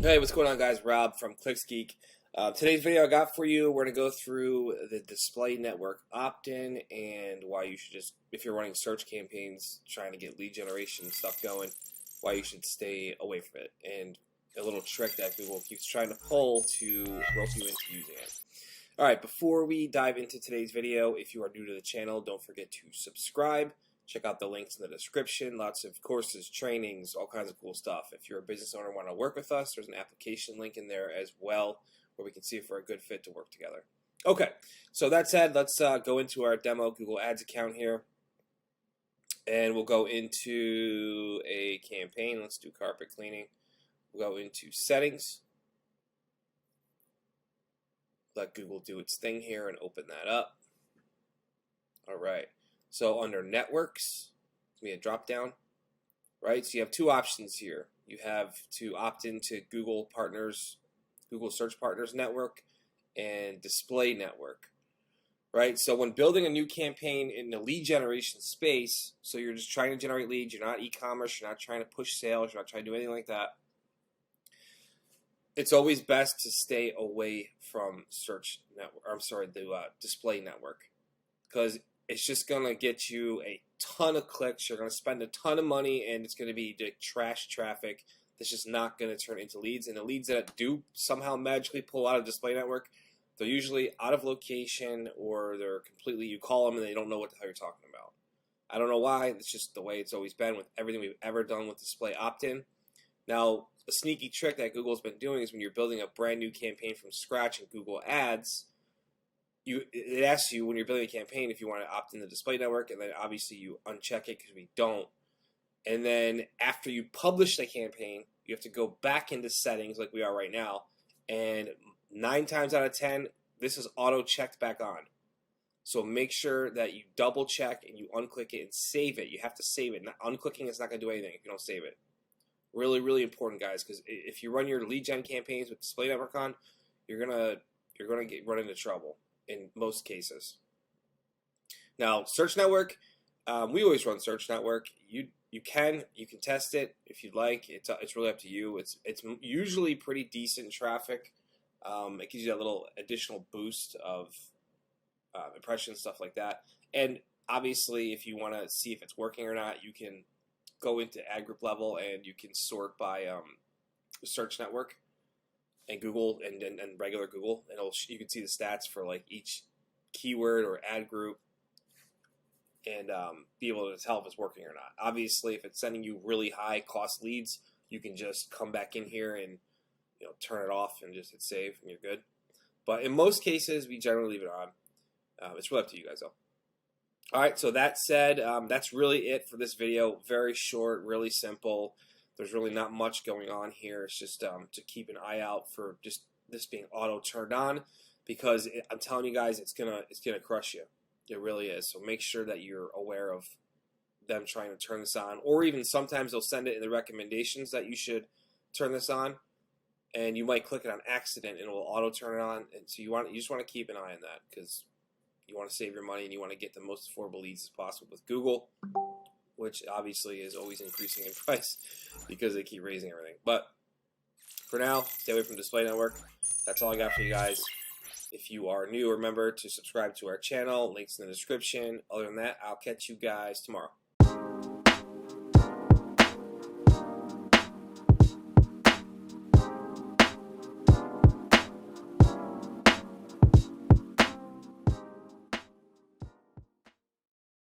Hey, what's going on, guys? Rob from ClicksGeek. Today's video I got for you, we're going to go through the display network opt-in and why you should just, if you're running search campaigns trying to get lead generation stuff going, why you should stay away from it, and a little trick that Google keeps trying to pull to rope you into using it. Alright, before we dive into today's video, if you are new to the channel, don't forget to subscribe. Check out the links in the description. Lots of courses, trainings, all kinds of cool stuff. If you're a business owner and want to work with us, there's an application link in there as well where we can see if we're a good fit to work together. Okay, so that said, let's go into our demo Google Ads account here. And we'll go into a campaign. Let's do carpet cleaning. We'll go into settings. Let Google do its thing here and open that up. All right. So under networks, it's going to be a drop down, right? So you have two options here. You have to opt into Google Partners, Google Search Partners Network, and Display Network, right? So when building a new campaign in the lead generation space, so you're just trying to generate leads, you're not e-commerce, you're not trying to push sales, you're not trying to do anything like that, it's always best to stay away from search network. I'm sorry, the display network, because it's just going to get you a ton of clicks. You're going to spend a ton of money, and it's going to be the trash traffic that's just not going to turn into leads. And the leads that do somehow magically pull out of display network, they're usually out of location, or they're completely, you call them and they don't know what the hell you're talking about. I don't know why. It's just the way it's always been with everything we've ever done with display opt-in. Now, a sneaky trick that Google's been doing is when you're building a brand new campaign from scratch in Google Ads, it asks you when you're building a campaign if you want to opt in the display network, and then obviously you uncheck it because we don't. And then after you publish the campaign, you have to go back into settings like we are right now, and 9 times out of 10, this is auto-checked back on. So make sure that you double check and you unclick it and save it. You have to save it. Unclicking is not going to do anything if you don't save it. Really, really important, guys, because if you run your lead gen campaigns with display network on, you're gonna run into trouble in most cases. Now, search network, we always run search network. You can test it if you'd like. It's really up to you. It's usually pretty decent traffic. It gives you that little additional boost of impressions, stuff like that. And obviously, if you want to see if it's working or not, you can go into ad group level and you can sort by search network and Google and regular Google, and you can see the stats for like each keyword or ad group, and be able to tell if it's working or not. Obviously, if it's sending you really high cost leads, you can just come back in here and turn it off and just hit save and you're good. But in most cases, we generally leave it on. It's really up to you guys though. All right, so that said, that's really it for this video. Very short, really simple. There's really not much going on here. It's just to keep an eye out for just this being auto turned on, because I'm telling you guys, it's gonna crush you. It really is. So make sure that you're aware of them trying to turn this on, or even sometimes they'll send it in the recommendations that you should turn this on, and you might click it on accident and it will auto turn it on. And so you just want to keep an eye on that, because you want to save your money and you want to get the most affordable leads as possible with Google, which obviously is always increasing in price because they keep raising everything. But for now, stay away from display network. That's all I got for you guys. If you are new, remember to subscribe to our channel. Links in the description. Other than that, I'll catch you guys tomorrow.